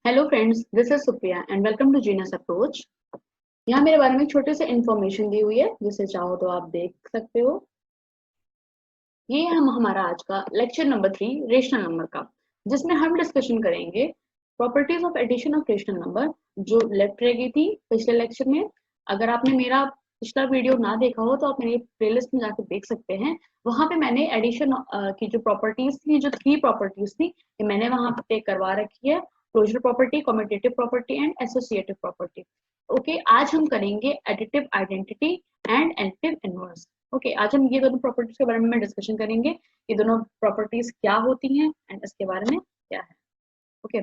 Hello friends, this is Supriya and welcome to genius approach. यहाँ मेरे बारे में एक छोटी सी इन्फॉर्मेशन दी हुई है, जिसे चाहो तो आप देख सकते हो। ये हम हमारा आज का लेक्चर नंबर 3 रेशनल नंबर का, जिसमें हम डिस्कशन करेंगे properties of addition of rational number, जो लेफ्ट रह गई थी पिछले लेक्चर में। अगर आपने मेरा पिछला वीडियो ना देखा हो तो आप मेरी प्लेलिस्ट में जाकर देख सकते हैं। वहां पे मैंने एडिशन की जो प्रॉपर्टीज थी, जो 3 प्रॉपर्टीज थी, ये मैंने वहां पे करवा रखी है। Closure property, commutative property and associative property. Okay, आज हम करेंगे additive identity and additive inverse. Okay, आज हम ये दोनों प्रॉपर्टीज के बारे में डिस्कशन करेंगे। ये दोनों प्रॉपर्टीज क्या होती हैं एंड इसके बारे में क्या है। Okay,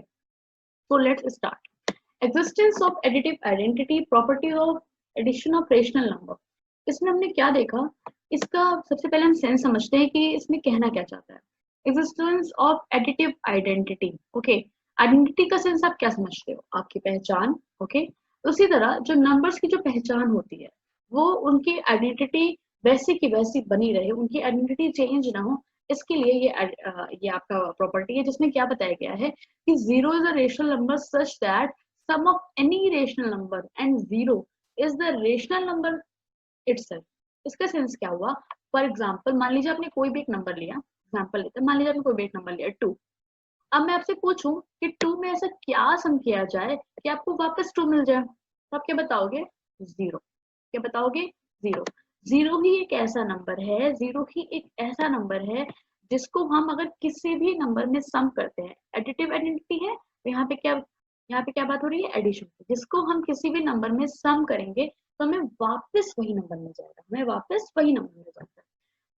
so let's start. Existence of additive identity, properties of addition of rational number. इसमें हमने क्या देखा, इसका सबसे पहले हम सेंस समझते हैं कि इसमें कहना क्या चाहता है। Existence of additive identity. Okay, identity का सेंस आप क्या समझते हो? आपकी पहचान। ओके, उसी तरह जो नंबर्स की जो पहचान होती है, वो उनकी आइडेंटिटी वैसी की वैसी बनी रहे, उनकी आइडेंटिटी चेंज ना हो, इसके लिए ये आपका प्रॉपर्टी है, जिसमें क्या बताया गया है कि 0 is a rational number such that sum of any rational number and 0 is the rational number itself. इसका सेंस क्या हुआ? फॉर एग्जाम्पल, मान लीजिए आपने कोई भी एक नंबर लिया, एग्जाम्पल लेते हैं, मान लीजिए आपने कोई भी एक नंबर लिया 2। अब मैं आपसे पूछूं कि 2 में ऐसा क्या सम किया जाए कि आपको वापस 2 मिल जाए, तो आप क्या बताओगे? 0। क्या बताओगे? 0। 0 ही एक ऐसा नंबर है, 0 ही एक ऐसा नंबर है जिसको हम अगर किसी भी नंबर में सम करते हैं, एडिटिव आइडेंटिटी है, तो यहाँ पे क्या बात हो रही है? एडिशन। जिसको हम किसी भी नंबर में सम करेंगे तो हमें वापस वही नंबर मिल जाएगा, हमें वापस वही नंबर मिल जाता है।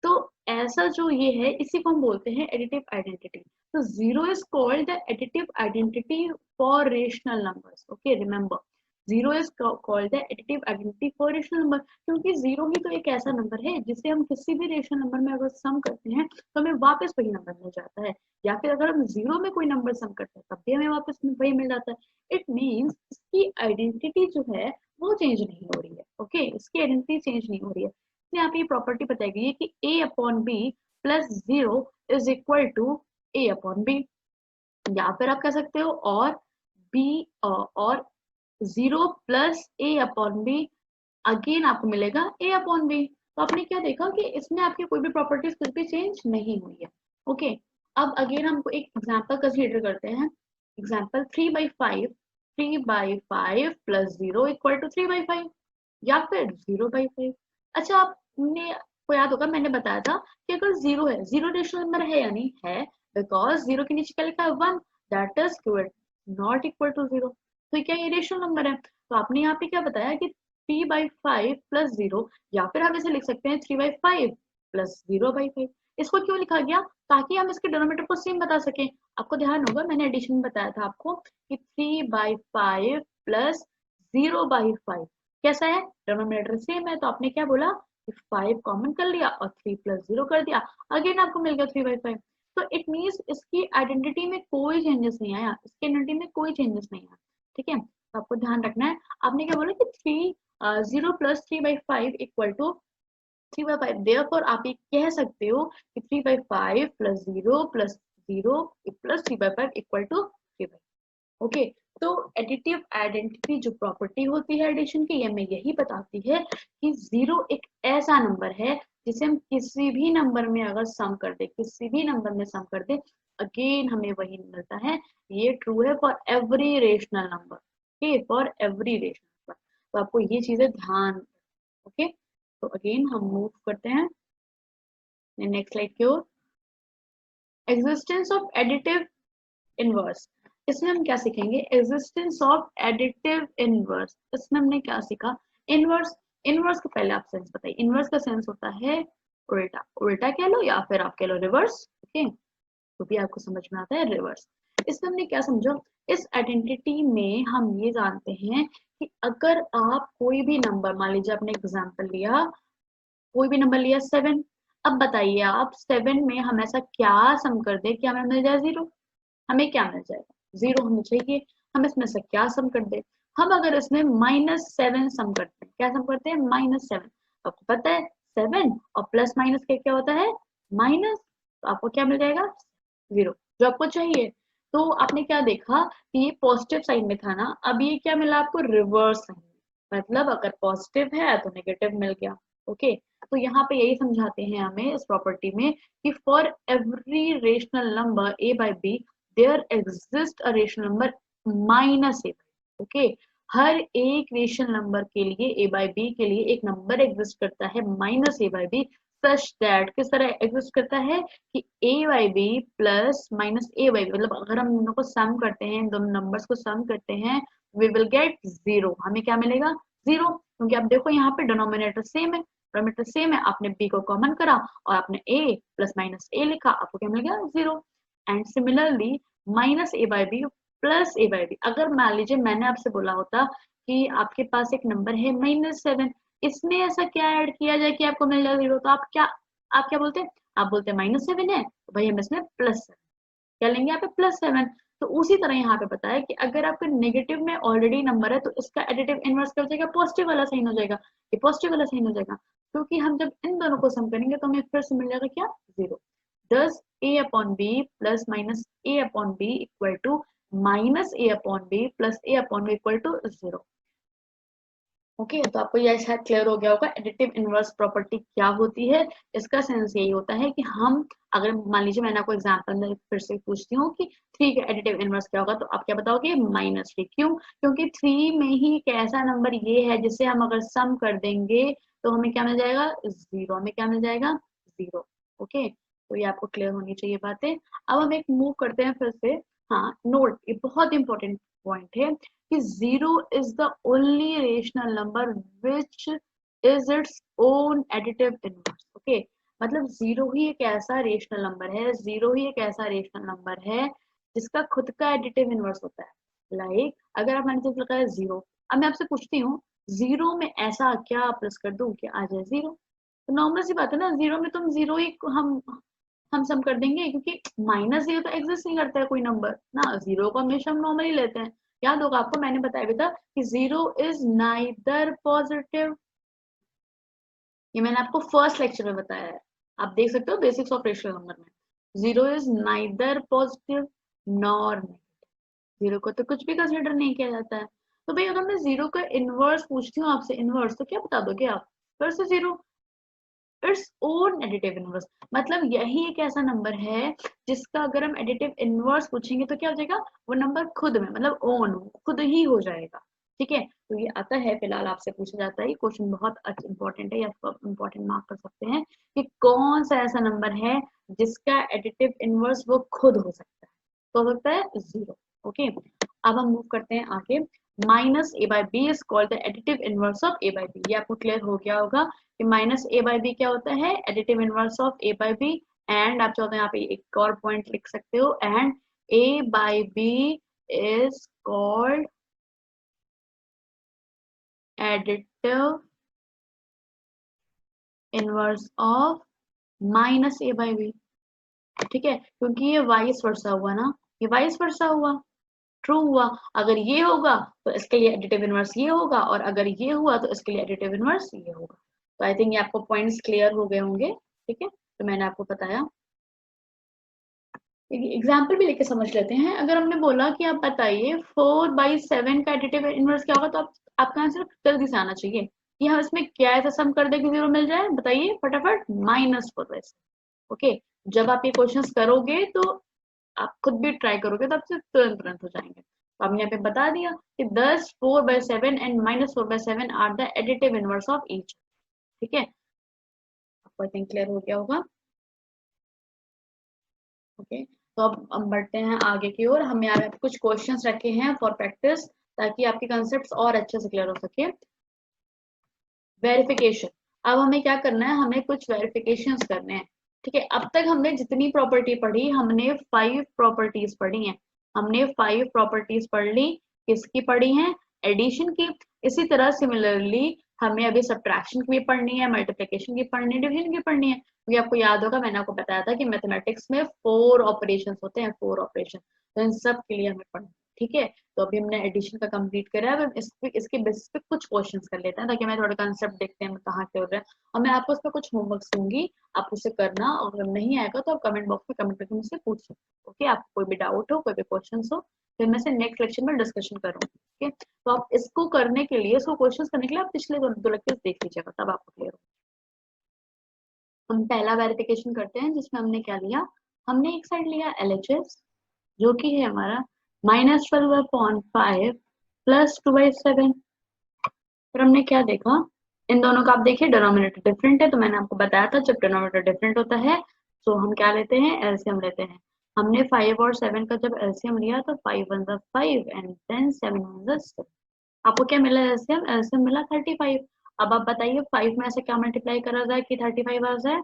तो ऐसा जो ये है, इसी को हम बोलते हैं एडिटिव आइडेंटिटी। तो 0 is called the additive identity for rational numbers. Okay, remember, 0 is called the additive identity for rational number, क्योंकि 0 ही तो एक ऐसा नंबर है जिसे हम किसी भी रेशनल नंबर में अगर सम करते हैं तो हमें वापस वही नंबर मिल जाता है। या फिर अगर हम 0 में कोई नंबर सम करते हैं तब भी हमें वापस वही मिल जाता है। इट मीन्स इसकी आइडेंटिटी जो है वो चेंज नहीं हो रही है। ओके, इसकी आइडेंटिटी चेंज नहीं हो रही है। यहाँ पे ये प्रॉपर्टी बताई गई है कि a upon B plus 0 is equal to a upon B. या फिर आप कह सकते हो और b और 0 plus a upon B, again आपको मिलेगा a अपॉन बी। तो आपने क्या देखा कि इसमें आपकी कोई भी प्रॉपर्टीज कुछ भी चेंज नहीं हुई है। ओके, अब अगेन हमको एक एग्जांपल कंसीडर करते हैं। एग्जांपल 3/5, 3/5 प्लस 0 इक्वल टू 3/5, या फिर 0/5। अच्छा, आपने को याद होगा मैंने बताया था कि अगर 0 है, 0 रेशनल नंबर है या नहीं है, बिकॉज 0 के नीचे क्या लिखा है? 1, that is not equal to 0। तो क्या ये रेशनल नंबर है? तो आपने यहाँ पे क्या बताया कि 3/5 प्लस 0, या फिर हम इसे लिख सकते हैं 3/5 प्लस 0/5। इसको क्यों लिखा गया? ताकि हम इसके डिनोमिनेटर को सेम बता सकें। आपको ध्यान होगा मैंने एडिशन में बताया था आपको कि 3/5 प्लस 0/5 कैसा है? डिनोमिनेटर सेम है, तो आपने क्या बोला कि 5 कॉमन कर लिया और 3 प्लस 0 कर दिया, अगेन आपको मिल गया 3/5। तो इट मीन्स इसकी आइडेंटिटी में कोई चेंजेस नहीं आया, इसकी आइडेंटिटी में कोई चेंजेस नहीं आया। ठीक है, तो आपको ध्यान रखना है। आपने क्या बोला कि 0 प्लस 3/5 इक्वल टू 3/5, देयरफॉर आप ये कह सकते हो कि 3/5 plus 0 plus 0 plus 3/5 equal to 3/5। Okay, तो एडिटिव आइडेंटिटी जो प्रॉपर्टी होती है एडिशन की, ये हमें यही बताती है कि 0 एक ऐसा नंबर है जिसे हम किसी भी नंबर में अगर सम कर दे, किसी भी नंबर में सम कर दे, अगेन हमें वही मिलता है। ये ट्रू है for every rational number. Okay, for every rational number. तो आपको ये चीजें ध्यान। ओके, तो अगेन हम मूव करते हैं नेक्स्ट स्लाइड की ओर। एग्जिस्टेंस ऑफ एडिटिव इनवर्स, इसमें हम क्या सीखेंगे? एग्जिस्टेंस ऑफ एडिटिव इनवर्स, इसमें हमने क्या सीखा? इनवर्स। इनवर्स का पहले आप सेंस बताइए। इनवर्स का सेंस होता है उल्टा, उल्टा कह लो या फिर आप कह लो रिवर्स। ओके, तो भी आपको समझ में आता है रिवर्स। इसमें हमने क्या समझा? इस आइडेंटिटी में हम ये जानते हैं कि अगर आप कोई भी नंबर, मान लीजिए आपने एग्जाम्पल लिया, कोई भी नंबर लिया 7, अब बताइए आप 7 में हम ऐसा क्या सम कर दे कि हमें मिल जाए 0? हमें क्या मिल जाएगा? 0 हमें चाहिए। हम इसमें से क्या सम कर दे? हम अगर इसमें -7 सम करते हैं, क्या सम करते हैं? -7। आपको पता है 7 और प्लस माइनस क्या क्या होता है? माइनस। तो आपको क्या मिल जाएगा? 0, जो आपको चाहिए। तो आपने क्या देखा कि ये पॉजिटिव साइन में था ना, अब ये क्या मिला आपको, रिवर्स साइन में। मतलब अगर पॉजिटिव है तो नेगेटिव मिल गया। ओके, तो यहाँ पे यही समझाते हैं हमें इस प्रॉपर्टी में कि for every rational number a by b there exist a rational number minus a। Okay, हर एक रेशनल नंबर के लिए a by b के लिए एक नंबर एग्जिस्ट करता है minus a by b, such that किस तरह एग्जिस्ट करता है कि a by b plus minus a by b, मतलब अगर हम दोनों को सम करते हैं, दोनों नंबर्स को सम करते हैं, वी विल गेट जीरो। हमें क्या मिलेगा, जीरो, क्योंकि आप देखो यहाँ पे डिनोमिनेटर सेम है, पैरामीटर सेम है, आपने b को कॉमन करा और आपने a प्लस माइनस a लिखा, आपको क्या मिल गया, zero. And similarly minus a by b plus a by b, अगर मान लीजिए मैंने आपसे बोला होता कि आपके पास एक नंबर है -7, इसमें ऐसा क्या ऐड किया जाए कि आपको मिल जाए जीरो, तो आप क्या बोलते हैं, आप बोलते हैं -7 है तो भाई हम इसमें +7 क्या लेंगे, यहाँ पे +7। तो उसी तरह यहाँ पे पता है कि अगर आपका नेगेटिव में ऑलरेडी नंबर है तो इसका एडिटिव इनवर्स क्या हो जाएगा, पॉजिटिव वाला साइन हो जाएगा, ये पॉजिटिव वाला साइन हो जाएगा, क्योंकि हम जब इन दोनों को सम करेंगे तो हमें फिर से मिल जाएगा क्या, zero. thus a upon b plus minus a upon b equal to minus a upon b plus a upon b equal to 0। Okay, तो आपको यह शायद क्लियर हो गया होगा एडिटिव इनवर्स प्रॉपर्टी क्या होती है। इसका सेंस यही होता है कि हम, अगर मान लीजिए मैंने आपको एग्जांपल में फिर से पूछती हूँ कि 3 का एडिटिव इनवर्स क्या होगा, तो आप क्या बताओगे, -3। क्यों, क्योंकि 3 में ही एक ऐसा नंबर ये है जिसे हम अगर सम कर देंगे तो हमें क्या मिल जाएगा, जीरो, हमें क्या मिल जाएगा, जीरो। ओके, तो ये आपको क्लियर होनी चाहिए बातें। अब हम एक मूव करते हैं फिर से। हाँ, नोट, ये बहुत इंपॉर्टेंट पॉइंट है कि zero is the only rational number which is its own additive inverse। Okay, मतलब जीरो ही एक ऐसा रेशनल नंबर है, जीरो ही एक ऐसा रेशनल नंबर है जिसका खुद का एडिटिव इनवर्स होता है। लाइक अगर आप मैंने तो लिखा है जीरो, अब मैं आपसे पूछती हूँ जीरो में ऐसा क्या प्लस कर दूं कि आ जाए जीरो, तो नॉर्मल सी बात है ना, जीरो में तुम जीरो ही हम सम कर देंगे, क्योंकि -0 तो एग्जिस्ट नहीं करता है कोई नंबर ना, जीरो को हमेशा हम नॉर्मली लेते हैं। याद होगा आपको, मैंने बताया भी था कि जीरो इज नाइदर पॉजिटिव, ये मैंने आपको फर्स्ट लेक्चर में बताया है, आप देख सकते हो बेसिक्स ऑफ रेशनल नंबर में। Zero is neither positive nor negative, zero को तो कुछ भी कंसिडर नहीं किया जाता है। तो भाई अगर मैं जीरो का इनवर्स पूछती हूँ आपसे, इनवर्स तो क्या बता दोगे आप, फिर से zero, it's own additive inverse, मतलब यही एक ऐसा नंबर है जिसका अगर हम एडिटिव इनवर्स पूछेंगे तो क्या हो जाएगा, वो नंबर खुद में, मतलब ओन, खुद ही हो जाएगा। ठीक है, तो ये आता है, फिलहाल आपसे पूछा जाता है, ये क्वेश्चन बहुत इंपॉर्टेंट है, या इंपॉर्टेंट मार्क कर सकते हैं कि कौन सा ऐसा नंबर है जिसका एडिटिव इनवर्स वो खुद हो सकता है, तो हो सकता है जीरो। ओके, अब हम मूव करते हैं आगे। Minus A by B is called the additive inverse of A by B, ये आपको क्लियर हो गया होगा कि माइनस ए बाई बी क्या होता है, additive inverse of A by B. And आप चाहो तो यहाँ पे एक और पॉइंट लिख सकते हो, and A by B is called additive inverse of minus A by B. ठीक है, क्योंकि ये वाइस वर्सा हुआ ना, ये वाइस वर्सा हुआ, ट्रू हुआ, अगर ये होगा तो इसके लिए एडिटिव इनवर्स ये होगा, और अगर ये हुआ तो इसके लिए एडिटिव इनवर्स ये होगा। तो आई थिंक ये आपको पॉइंट्स क्लियर हो गए होंगे। ठीक है, तो मैंने आपको बताया, एग्जाम्पल भी लेके समझ लेते हैं। अगर हमने बोला कि आप बताइए 4/7 का एडिटिव इनवर्स क्या होगा, तो आपका आंसर जल्दी से आना चाहिए कि हम इसमें क्या ऐसा सम कर दे कि जीरो मिल जाए, बताइए फटाफट, -4/7। ओके, जब आप ये क्वेश्चंस करोगे तो आप खुद भी ट्राई करोगे तो आपसे तुरंत तुरंत हो जाएंगे। तो हमने यहाँ पे बता दिया कि 10 4/7 and -4/7 are the additive inverse of each. ठीक है, आपको आई थिंक क्लियर हो गया होगा। ओके, तो अब हम बढ़ते हैं आगे की ओर। हमने यहाँ पे कुछ क्वेश्चंस रखे हैं फॉर प्रैक्टिस, ताकि आपके कॉन्सेप्ट्स और अच्छे से क्लियर हो सके। वेरिफिकेशन, अब हमें क्या करना है, हमें कुछ वेरिफिकेशन करने हैं। ठीक है, अब तक हमने जितनी प्रॉपर्टी पढ़ी, हमने 5 प्रॉपर्टीज पढ़ी हैं, हमने 5 प्रॉपर्टीज पढ़ ली। किसकी पढ़ी हैं, एडिशन की। इसी तरह सिमिलरली हमें अभी सब्ट्रैक्शन की भी पढ़नी है, मल्टीप्लिकेशन की पढ़नी है, डिवीजन की पढ़नी है, क्योंकि आपको याद होगा मैंने आपको बताया था कि मैथमेटिक्स में 4 ऑपरेशंस होते हैं, 4 ऑपरेशन, तो इन सब के लिए हमें पढ़ना है। ठीक है, तो अभी हमने एडिशन का कंप्लीट करा है। अब हम इसके बेसिस पे कुछ क्वेश्चंस कर लेते हैं ताकि मैं थोड़ा कंसेप्ट देखते हैं कहाँ से हो रहा है। और मैं आपको उसमें कुछ होमवर्क दूंगी, आप उसे करना, और अगर नहीं आएगा तो आप कमेंट बॉक्स में कमेंट करके मुझसे पूछ सकते हो। ओके, आपको कोई भी डाउट हो, कोई भी क्वेश्चन हो, फिर मैं से नेक्स्ट लेक्चर में डिस्कशन करूँगी। ठीक है, तो आप इसको करने के लिए, इसको क्वेश्चन करने के लिए आप पिछले दो लेक्चर देख लीजिएगा, तब आपको क्लियर हो। हम पहला वेरिफिकेशन करते हैं जिसमें हमने क्या लिया, हमने एक साइड लिया LHS जो कि है हमारा -12/5 प्लस 2/7। फिर हमने क्या देखा, इन दोनों का आप देखिए डिनोमिनेटर डिफरेंट है, तो मैंने आपको बताया था जब डिनोमिनेटर डिफरेंट होता है तो हम क्या लेते हैं, एलसीएम लेते हैं। हमने 5 और 7 का जब एलसीएम लिया तो 5 1 जा 5 एंड देन 7 1 जा 7। आपको क्या मिला एलसीएम, एलसीएम मिला 35। अब आप बताइए 5 में ऐसे क्या मल्टीप्लाई करा जाए कि 35 आ जाए,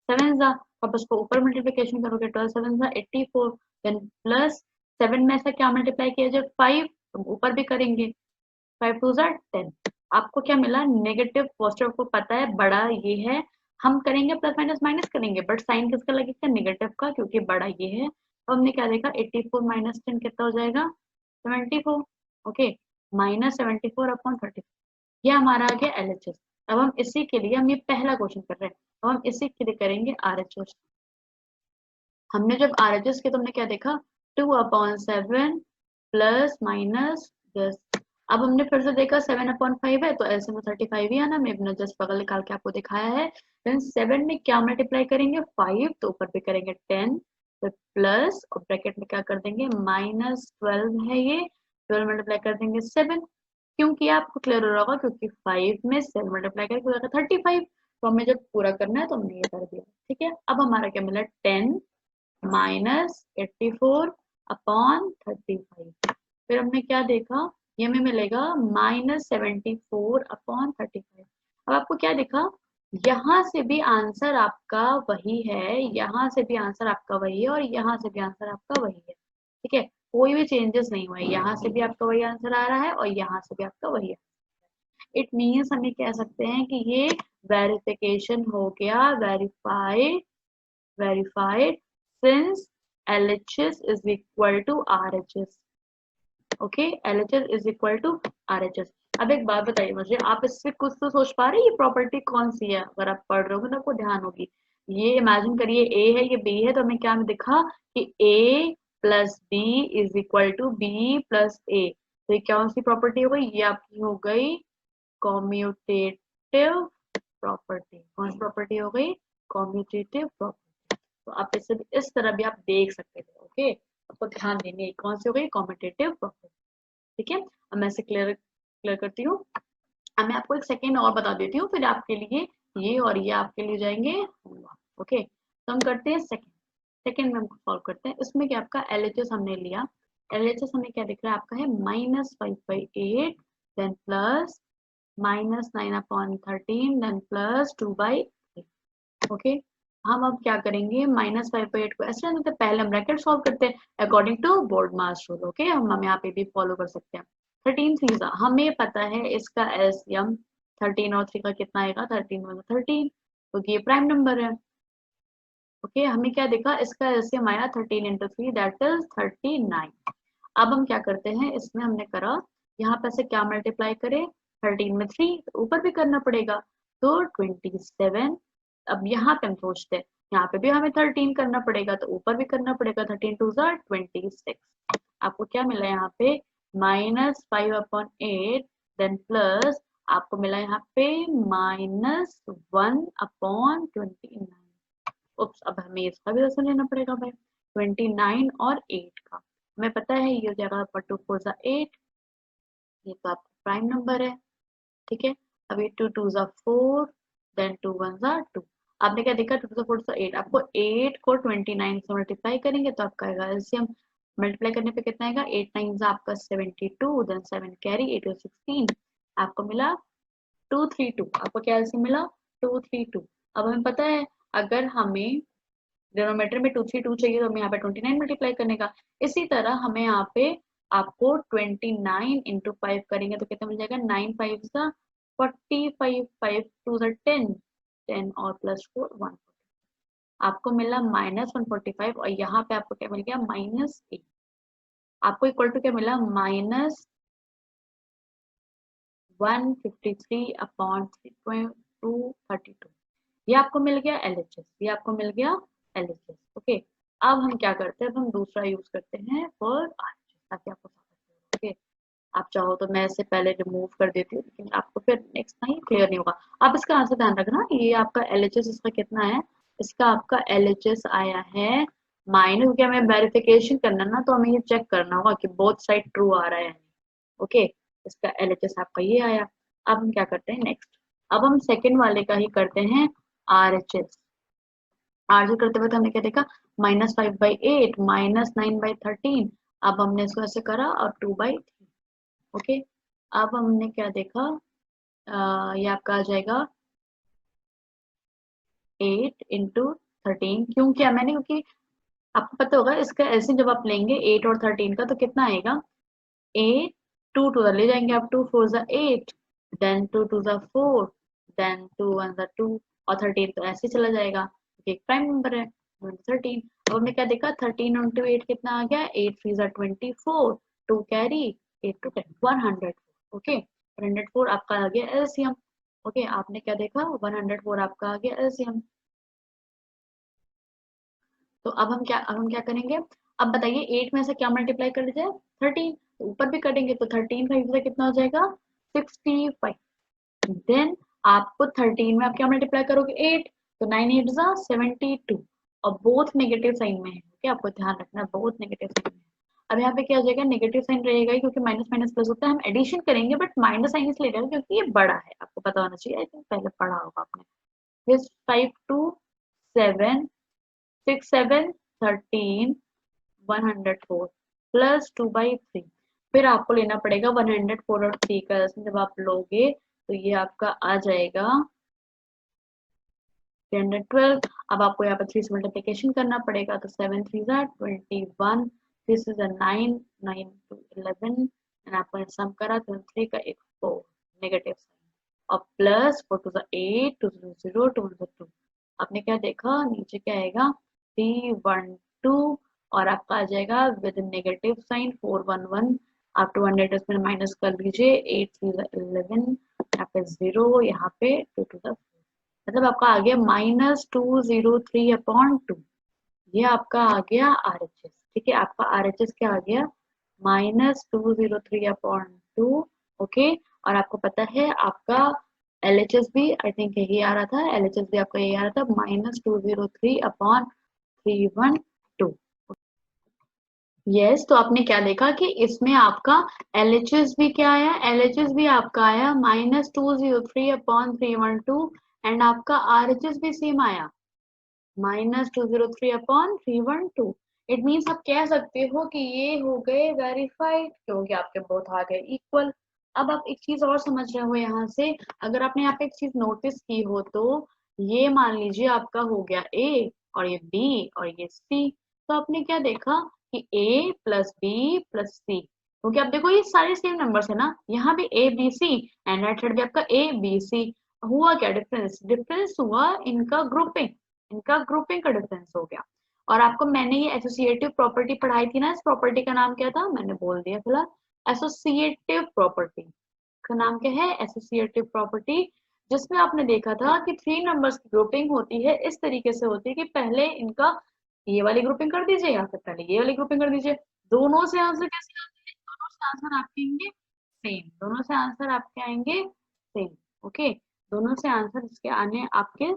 7 जा, आप उसको ऊपर मल्टीप्लिकेशन करोगे 12 7 जा 84, देन प्लस 7 में ऐसा क्या मल्टीप्लाई किया जाए 5, तो ऊपर भी करेंगे 5 2 जा 10। आपको क्या मिला, नेगेटिव पॉजिटिव को पता है बड़ा ये है, हम करेंगे प्लस माइनस माइनस करेंगे, बट साइन किसका लगेगा, नेगेटिव का, क्योंकि बड़ा ये है। अब हमने क्या देखा, 84 माइनस 10 कितना हो जाएगा, 74। ओके, -74/30, ये हमारा आ गया LHS। अब हम इसी के लिए, हम ये पहला क्वेश्चन कर रहे हैं, अब हम इसी के लिए करेंगे RHS। हमने जब RHS किया तो हमने क्या देखा, 2/7 प्लस माइनस 10। अब हमने फिर से देखा 7/5 है तो ऐसे में 35 ही आना, मैंने जस्ट बगल निकाल के आपको दिखाया है। देन 7 में क्या मल्टीप्लाई करेंगे 5, तो ऊपर पे करेंगे 10, फिर प्लस और ब्रैकेट में क्या कर देंगे -12 है ये, 12 मल्टीप्लाई कर देंगे 7। क्योंकि आपको क्लियर हो रहा होगा, क्योंकि 5 में 7 मल्टीप्लाई करके हो जाएगा 35, तो हमें जब पूरा करना है तो हमने ये कर दिया। ठीक है, अब हमारा क्या मिला, 10 -84/35। फिर हमने क्या देखा, ये हमें मिलेगा -74/35। अब आपको क्या दिखा, यहाँ से भी आंसर आपका वही है, यहाँ से भी आंसर आपका वही है, और यहाँ से भी आंसर आपका वही है। ठीक है, कोई भी चेंजेस नहीं हुआ है, यहाँ से भी आपका वही आंसर आ रहा है और यहाँ से भी आपका वही है। इट मीन्स हमें कह सकते हैं कि ये वेरिफिकेशन हो गया, verified since LHS is equal to RHS। Okay, LHS is equal to RHS। अब एक बात बताइए मुझे, आप इससे कुछ तो सोच पा रहे हैं ये प्रॉपर्टी कौन सी है, अगर आप पढ़ रहे हो तो आपको ध्यान होगी। ये इमेजिन करिए A है, ये B है, तो हमें क्या दिखा कि A plus B is equal to B plus A। तो ये कौन सी प्रॉपर्टी हो गई, ये आपकी हो गई कॉम्यूटेटिव प्रॉपर्टी। कौन सी प्रॉपर्टी हो गई, कॉम्यूटेटिव प्रॉपर्टी। तो आप इसे इस तरह भी आप देख सकते थे। ओके, आपको ध्यान देनी है कौन सी हो गई, कॉम्यूटेटिव प्रॉपर्टी। ठीक है, अब मैं इसे क्लियर करती हूँ। अब मैं आपको एक सेकेंड और बता देती हूँ, फिर आपके लिए ये और ये आपके लिए जाएंगे। ओके, तो हम करते हैं सेकेंड में हम सॉल्व करते हैं। इसमें क्या आपका LHS हमने लिया, LHS हमें क्या दिख रहा है आपका है -5/8 then plus -9/13 then plus 2/8। Okay, हम अब क्या करेंगे, -5/8 को ऐसे रहने देते, पहले हम ब्रैकेट सॉल्व करते हैं according to BODMAS rule. Okay, हम यहाँ पे भी फॉलो कर सकते हैं। 13 3 हमें पता है इसका LCM 13 और 3 का कितना आएगा, 13 1 13, क्योंकि ये प्राइम नंबर है। ओके, हमें क्या देखा, इसका LCM आया 13 × 3 दैट इज 39। अब हम क्या करते हैं, इसमें हमने करा, यहाँ पे से क्या मल्टीप्लाई करें, 13 में 3 तो ऊपर भी करना पड़ेगा, तो 27। अब यहाँ पे हम सोचते हैं, यहाँ पे भी हमें 13 करना पड़ेगा, तो ऊपर भी करना पड़ेगा, 13 2 जा 26। आपको क्या मिला यहाँ पे, -5/8 देन प्लस आपको मिला यहाँ पे -1/29। उप्स, अब हमें इसका भी आंसर लेना पड़ेगा भाई, 29 और 8 का। हमें पता है ये जगह पर 2 4 जा 8, ये तो आपका प्राइम नंबर है। ठीक है, अब ये 2 2 जा 4 देन 2 1 जा 2। आपने क्या देखा, 2 2 जा 4 जा 8, आपको 8 को 29 से मल्टीप्लाई करेंगे तो आपका आएगा एलसीएम, मल्टीप्लाई करने पे कितना आएगा, 8 9 जा आपका 72 देन 7 कैरी 8 और 16, आपको मिला 232। आपको क्या एलसीएम मिला, 232। अब हमें पता है अगर हमें डिनोमिनेटर में 232 चाहिए तो हमें यहाँ पे 29 मल्टीप्लाई करने का। इसी तरह हमें यहाँ पे आपको 29 × 5 करेंगे तो कितना मिल जाएगा, 9 5 जा 45 5 2 जा 10 10 और प्लस 4 1। आपको मिला -145 और यहाँ पे आपको क्या मिल गया, -8। आपको इक्वल टू क्या मिला, -153/232। ये आपको मिल गया LHS, ये आपको मिल गया LHS। ओके, अब हम क्या करते हैं, अब हम दूसरा यूज करते हैं फॉर RHS, ताकि आपको समझ में। ओके, आप चाहो तो मैं इससे पहले रिमूव कर देती हूँ, लेकिन आपको फिर नेक्स्ट टाइम क्लियर नहीं होगा। आप इसका आंसर ध्यान रखना, ये आपका LHS इसका कितना है, इसका आपका LHS आया है माइनस, क्योंकि हमें वेरिफिकेशन करना ना, तो हमें ये चेक करना होगा कि बोथ साइड ट्रू आ रहा है। ओके, इसका LHS आपका ये आया। अब हम क्या करते हैं नेक्स्ट, अब हम सेकेंड वाले का ही करते हैं RHS। RHS करते वक्त हमने क्या देखा, -5/8 -9/13। अब हमने इसको ऐसे करा और 2/3। ओके, अब हमने क्या देखा, ये आपका आ जाएगा 8 × 13। क्यों किया मैंने, क्योंकि आपको पता होगा इसका ऐसे जब आप लेंगे 8 और 13 का तो कितना आएगा, 8 2 टू ले जाएंगे आप, 2 4 8, देन 2 2 4, देन 2 1 2, और 13 तो ऐसे चला जाएगा क्योंकि एक प्राइम नंबर है 13। अब हमने क्या देखा, 13 × 8 कितना आ गया, 8 3 24, 2 कैरी, 8 to 10 100। ओके, 104 आपका आ गया LCM। ओके, आपने क्या देखा, 104 आपका आ गया LCM। तो अब हम क्या करेंगे, अब बताइए 8 में से क्या मल्टीप्लाई कर जाए, 13। तो ऊपर भी करेंगे तो 13 5 से कितना हो जाएगा, 65। देन आपको 13 में आप क्या मल्टीप्लाई करोगे, 8, तो 9 8 72, और बोथ नेगेटिव साइन में है। ओके, आपको ध्यान रखना है बोथ नेगेटिव साइन में है। अब यहाँ पे क्या हो जाएगा, नेगेटिव साइन रहेगा ही, क्योंकि माइनस माइनस प्लस होता है। हम एडिशन करेंगे बट माइनस साइन इसलिए रहेगा क्योंकि ये बड़ा है, आपको पता होना चाहिए, आई थिंक पहले पढ़ा होगा आपने। फिर 5 2 7 6 7 13 104 प्लस 2/3। फिर आपको लेना पड़ेगा 104 और 3 का जब आप लोगे तो ये आपका आ जाएगा 312। अब आपको यहाँ पर 3 से मल्टीप्लिकेशन करना पड़ेगा, तो 7 3 21, दिस इज 9 9 to 11, एंड आपको सम करा तो 3 का एक 4 नेगेटिव साइन, और प्लस 4 2 8 2 0 2 2। आपने क्या देखा, नीचे क्या आएगा, 3 1 2, और आपका आ जाएगा विद नेगेटिव साइन 4 1 1। आप 200 इसमें माइनस कर लीजिए, 8 3 11, यहाँ पे 0, यहाँ पे 2 2 मतलब आपका आ गया -203/2। ये आपका आ गया RHS। ठीक है, आपका RHS क्या आ गया, -203/2। ओके, और आपको पता है आपका LHS भी आई थिंक यही आ रहा था, LHS भी आपका यही आ रहा था, -203/312। यस, तो आपने क्या देखा कि इसमें आपका LHS भी क्या आया, LHS भी आपका आया -203/312, एंड आपका RHS भी सेम आया -203/312। इट मीन्स आप कह सकते हो कि ये हो गए वेरीफाइड, क्योंकि आपके बोथ आ गए इक्वल। अब आप एक चीज और समझ रहे हो यहाँ से, अगर आपने यहाँ पे एक चीज नोटिस की हो तो ये मान लीजिए आपका हो गया A, और ये B, और ये C। तो आपने क्या देखा कि A plus B plus C, क्योंकि आप देखो ये सारे सेम नंबर्स है ना, यहाँ भी A B C, and right side भी आपका A B C। हुआ क्या डिफरेंस, डिफरेंस हुआ इनका ग्रुपिंग, इनका ग्रुपिंग का डिफरेंस हो गया। और आपको मैंने ये एसोसिएटिव प्रॉपर्टी पढ़ाई थी ना, इस प्रॉपर्टी का नाम क्या था, मैंने बोल दिया फिलहाल, एसोसिएटिव प्रॉपर्टी का नाम क्या है, एसोसिएटिव प्रॉपर्टी। जिसमें आपने देखा था कि 3 नंबर्स की ग्रुपिंग होती है, इस तरीके से होती है कि पहले इनका ये वाली ग्रुपिंग कर दीजिए या फिर पहले ये वाली ग्रुपिंग कर दीजिए। दोनों से आंसर कैसे आते हैं, दोनों से आंसर आपके आएंगे सेम, दोनों से आंसर आपके आएंगे सेम। ओके, दोनों से आंसर इसके आने आपके,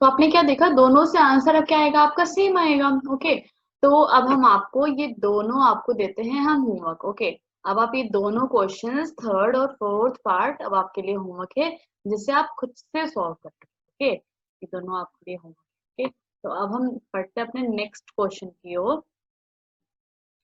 तो आपने क्या देखा, दोनों से आंसर अब क्या आएगा, आपका सेम आएगा। ओके, तो अब हम आपको ये दोनों आपको देते हैं हम होमवर्क। ओके, अब आप ये दोनों क्वेश्चंस थर्ड और फोर्थ पार्ट अब आपके लिए होमवर्क है, जिसे आप खुद से सॉल्व कर सकते। ओके, ये दोनों आपके लिए होमवर्क। ओके, तो अब हम पढ़ते हैं अपने नेक्स्ट क्वेश्चन की ओर।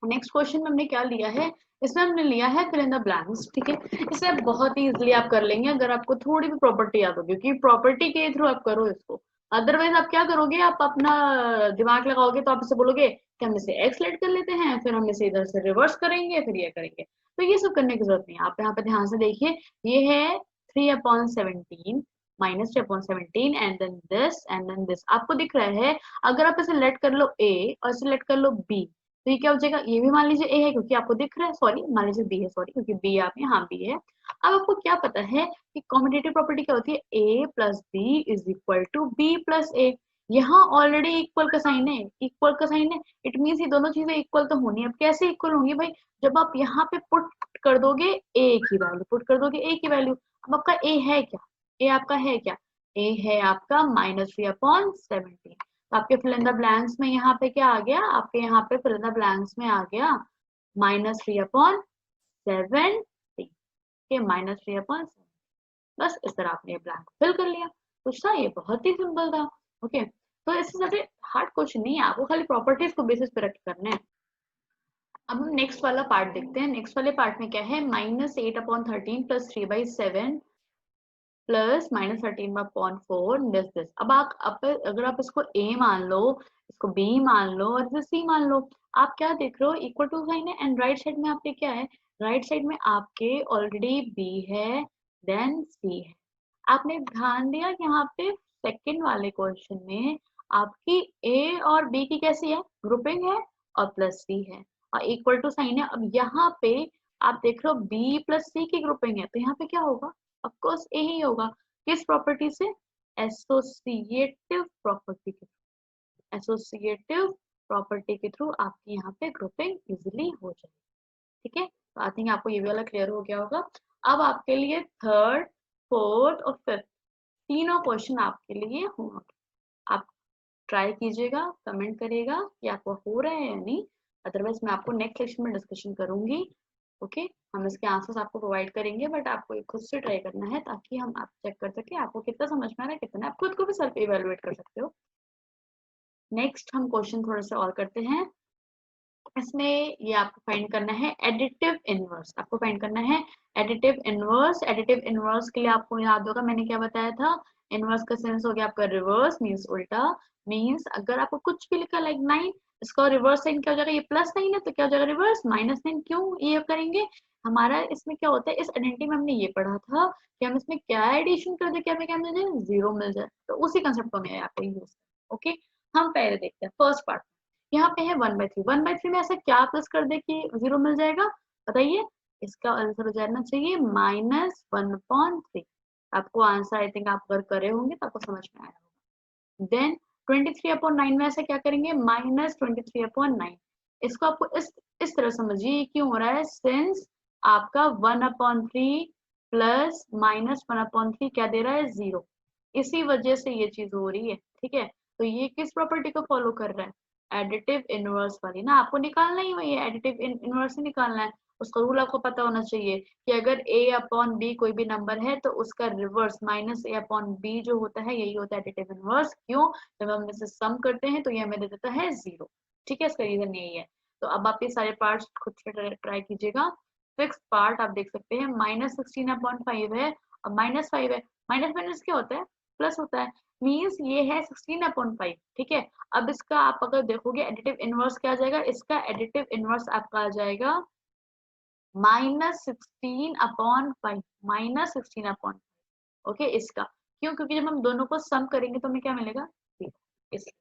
नेक्स्ट क्वेश्चन में हमने क्या लिया है, इसमें हमने लिया है फिल इन द ब्लैंक्स। ठीक है, इसे बहुत ही इजीली आप कर लेंगे अगर आपको थोड़ी भी प्रॉपर्टी याद होगी, क्योंकि प्रॉपर्टी के थ्रू आप करो इसको। अदरवाइज आप क्या करोगे, आप अपना दिमाग लगाओगे, तो आप इसे बोलोगे कि हम इसे एक्स लेट कर लेते हैं, फिर हम इसे इधर से रिवर्स करेंगे, फिर ये करेंगे। तो ये सब करने की जरूरत नहीं है। आप यहाँ पे ध्यान से देखिए, ये है 3/17 -3/17, एंड देन दिस आपको दिख रहा है। अगर आप इसे लेट कर लो A और इसे लेट कर लो B, तो ये क्या हो जाएगा, ये भी मान लीजिए ए है क्योंकि आपको दिख रहा है, सॉरी मान लीजिए बी है, सॉरी क्योंकि बी आप यहाँ बी है। अब आपको क्या पता है कि कॉम्पिटिटिव प्रॉपर्टी क्या होती है, A plus B is equal to B plus A. यहाँ ऑलरेडी इक्वल का साइन है, इक्वल का साइन है, इट मीन्स ये दोनों चीजें इक्वल तो होनी है। अब कैसे इक्वल होंगी भाई, जब आप यहाँ पे पुट कर दोगे ए की वैल्यू, पुट कर दोगे ए की वैल्यू। अब आपका ए है क्या, ए आपका है क्या, ए है आपका -3/17। तो आपके फिल इन द ब्लैंक्स में यहाँ पे क्या आ गया, आपके यहाँ पे फिल इन द ब्लैंक्स में आ गया -3/17, -3/7। बस इस तरह आपने ब्लैंक फिल कर लिया। कुछ था, ये बहुत ही सिंपल था। ओके, तो इससे ज्यादा हार्ड क्वेश्चन नहीं है, आपको खाली प्रॉपर्टीज को बेसिस पे रख करना है। अब हम नेक्स्ट वाला पार्ट देखते हैं। नेक्स्ट वाले पार्ट में क्या है, -8/13 + 3/7 प्लस -13/4 दिस। अब अगर आप इसको a मान लो, इसको b मान लो और इसे c मान लो, आप क्या देख रहे हो, इक्वल टू साइन है एंड राइट साइड में आपके क्या है, राइट साइड में आपके ऑलरेडी b है देन c है। आपने ध्यान दिया कि यहाँ पे सेकंड वाले क्वेश्चन में आपकी a और b की कैसी है, ग्रुपिंग है और प्लस c है और इक्वल टू साइन है। अब यहाँ पे आप देख रहे हो b प्लस c की ग्रुपिंग है, तो यहाँ पे क्या होगा, ऑफ कोर्स ए ही होगा। किस प्रॉपर्टी से, एसोसिएटिव प्रॉपर्टी के, एसोसिएटिव प्रॉपर्टी के थ्रू आपकी यहाँ पे ग्रुपिंग इजीली हो जाएगी। ठीक है, तो आई थिंक आपको ये वाला क्लियर हो गया होगा। अब आपके लिए थर्ड, फोर्थ और फिफ्थ तीनों क्वेश्चन आपके लिए होंगे। आप ट्राई कीजिएगा, कमेंट करिएगा कि आपको हो रहा है या नहीं, अदरवाइज मैं आपको नेक्स्ट सेक्शन में डिस्कशन करूंगी। ओके, हम इसके आंसर्स आपको प्रोवाइड करेंगे, बट आपको ये खुद से ट्राई करना है ताकि हम आप चेक कर सके आपको कितना समझ में आ रहा है, कितना आप खुद को भी सेल्फ इवेलुएट कर सकते हो। नेक्स्ट हम क्वेश्चन थोड़ा सा और करते हैं। इसमें ये आपको फाइंड करना है एडिटिव इनवर्स, आपको फाइंड करना है एडिटिव इनवर्स। एडिटिव इनवर्स के लिए आपको याद होगा मैंने क्या बताया था, इनवर्स का सेंस हो गया आपका रिवर्स, मीन्स उल्टा। मीन्स अगर आपको कुछ भी लिखा लाइक 9, इसका रिवर्स साइन क्या हो जाएगा, ये प्लस साइन है तो क्या हो जाएगा रिवर्स -9। क्यों ये करेंगे, हमारा इसमें क्या होता है, इस आइडेंटिटी में हमने ये पढ़ा था कि हम इसमें क्या एडिशन कर दे, क्या हमें क्या मिल जाए, जीरो मिल जाए। तो उसी कंसेप्ट को हमें यहाँ पे यूज। ओके, हम पहले देखते हैं फर्स्ट पार्ट। यहाँ पे है 1/3, 1/3 में ऐसा क्या प्लस कर दे कि जीरो मिल जाएगा, बताइए। इसका आंसर हो जाना चाहिए -1/3। आपको आंसर आई थिंक आप अगर करे होंगे तो आपको समझ में आया होगा। देन 23/9 में ऐसा क्या करेंगे, -23/9। इसको आपको इस तरह समझिए, ये क्यों हो रहा है, सिंस आपका 1/3 प्लस -1/3 क्या दे रहा है, जीरो। इसी वजह से ये चीज हो रही है। ठीक है, तो ये किस प्रॉपर्टी को फॉलो कर रहा है, एडिटिव इनवर्स वाली ना। आपको निकालना ही वही है, एडिटिव इनवर्स ही निकालना है। उसका रूल आपको पता होना चाहिए कि अगर a/b कोई भी नंबर है तो उसका रिवर्स -a/b जो होता है यही होता है एडिटिव इनवर्स। क्यों, जब हम इसे सम करते हैं तो ये हमें दे देता है जीरो। ठीक है, इसका रीजन यही है। तो अब आप ये सारे पार्ट्स खुद से ट्राई कीजिएगा। फिक्स पार्ट आप देख सकते हैं -16/5 है और -5 है, माइनस माइनस क्या होता है, प्लस होता है। मीन्स ये है 16/5। ठीक है, अब इसका आप अगर देखोगे एडिटिव इनवर्स क्या आ जाएगा, इसका एडिटिव इनवर्स आपका आ जाएगा -16/5, -16/5। ओके, इसका क्यों, क्योंकि जब हम दोनों को सम करेंगे तो हमें क्या मिलेगा, इसलिए।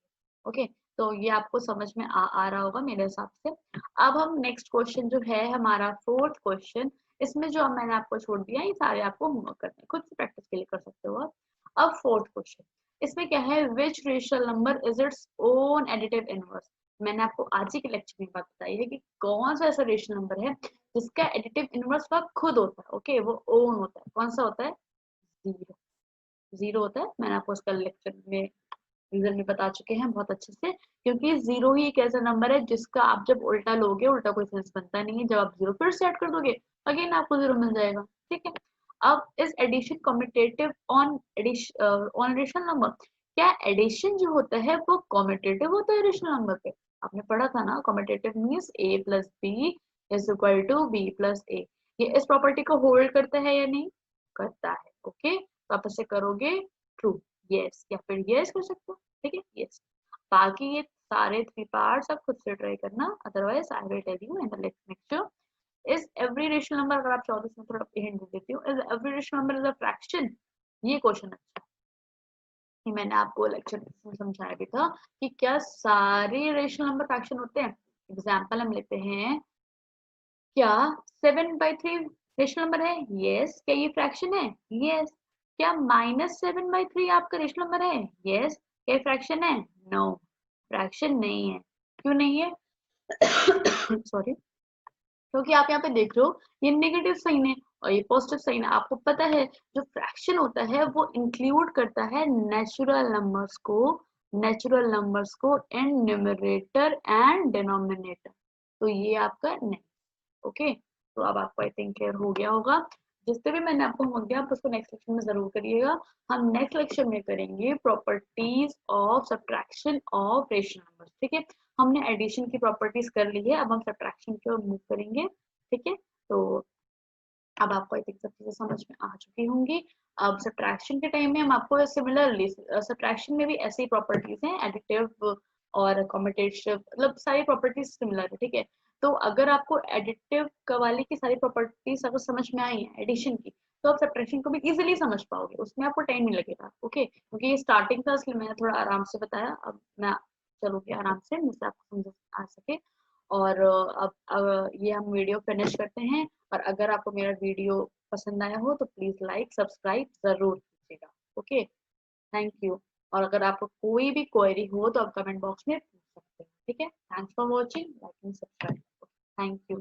ओके, तो ये आपको समझ में आ रहा होगा मेरे हिसाब से। अब हम नेक्स्ट क्वेश्चन जो है हमारा फोर्थ क्वेश्चन, इसमें जो मैंने आपको छोड़ दिया ये सारे आपको होमवर्क करने, खुद से प्रैक्टिस के लिए कर सकते हो आप। अब फोर्थ क्वेश्चन, इसमें क्या है, which rational number is its own additive inverse. मैंने आपको आज ही के लेक्चर में बात बताई है कि कौन सा ऐसा रेशनल नंबर है जिसका एडिटिव इनवर्स का खुद होता है। ओके, वो ओन होता है, कौन सा होता है, जीरो। जीरो होता है, मैंने आपको उसका लेक्चर में रीजन भी बता चुके हैं बहुत अच्छे से। क्योंकि जीरो ही एक ऐसा नंबर है जिसका आप जब उल्टा लोगे, उल्टा कोई सेंस बनता नहीं है, जब आप जीरो फिर से ऐड कर दोगे अगेन आपको जीरो मिल जाएगा। ठीक है, अब इस addition commutative on rational number, क्या एडिशन जो होता है वो कम्यूटेटिव होता है रेशनल नंबर पे, आपने पढ़ा था ना, commutative means a + b is equal to b + a। ये इस प्रॉपर्टी को होल्ड करता है या नहीं, करता है। ओके, तो आप इसे करोगे ट्रू, यस या फिर यस कर सकते हो। ठीक है, यस। बाकी ये सारे थ्री पार्ट्स आप खुद से ट्राई करना, otherwise I will tell you in the next lecture. Is every rational number, अगर आप चाहो तो इसमें थोड़ा हिंट दे देती हूँ, is every rational number is a fraction. ये क्वेश्चन अच्छा है, ये मैंने आपको लेक्चर में समझाया भी था कि क्या सारे रेशनल नंबर फ्रैक्शन होते हैं। एग्जाम्पल हम लेते हैं, क्या 7/3 रेशनल नंबर है? यस। क्या ये फ्रैक्शन है? यस। क्या -7/3 आपका रेशनल नंबर है? यस। क्या ये फ्रैक्शन है? नो, फ्रैक्शन नहीं है। क्यों नहीं है? सॉरी, क्योंकि आप यहाँ पे देख रहे हो ये नेगेटिव साइन है और ये पॉजिटिव साइन है। आपको पता है जो फ्रैक्शन होता है वो इंक्लूड करता है नेचुरल नंबर्स को इन न्यूमरेटर एंड डिनोमिनेटर। तो ये आपका ओके। तो अब आपको आई थिंक क्लियर हो गया होगा। जिससे भी मैंने आपको होमवर्क दिया आप उसको नेक्स्ट लेक्चर में जरूर करिएगा। हम नेक्स्ट लेक्चर में करेंगे properties of subtraction of rational numbers. ठीक है, हमने एडिशन की प्रॉपर्टीज कर ली है, अब हम सब्ट्रैक्शन की ओर मूव करेंगे। ठीक है, तो अब आपको आई थिंक सब चीजें समझ में आ चुकी होंगी। अब सब्ट्रैक्शन के टाइम में हम आपको सिमिलरली सब्ट्रैक्शन में भी ऐसी प्रॉपर्टीज हैं, एडिटिव और कॉम्यूटेटिव, मतलब सारी प्रॉपर्टीज सिमिलर है। ठीक है, तो अगर आपको एडिटिव वाली की सारी प्रॉपर्टीज अगर समझ में आई है एडिशन की, तो आप सब्ट्रैक्शन को भी इजीली समझ पाओगे, उसमें आपको टाइम नहीं लगेगा। ओके, क्योंकि ये स्टार्टिंग था इसलिए मैंने थोड़ा आराम से बताया। अब मैं चलूंगी आराम से, मुझसे आपको समझ आ सके। और अब ये हम वीडियो फिनिश करते हैं। और अगर आपको मेरा वीडियो पसंद आया हो तो प्लीज लाइक सब्सक्राइब जरूर कीजिएगा। Okay, thank you. और अगर आपको कोई भी क्वेरी हो तो आप कमेंट बॉक्स में पूछ सकते हैं। ठीक है, thanks for watching, like and subscribe. Thank you.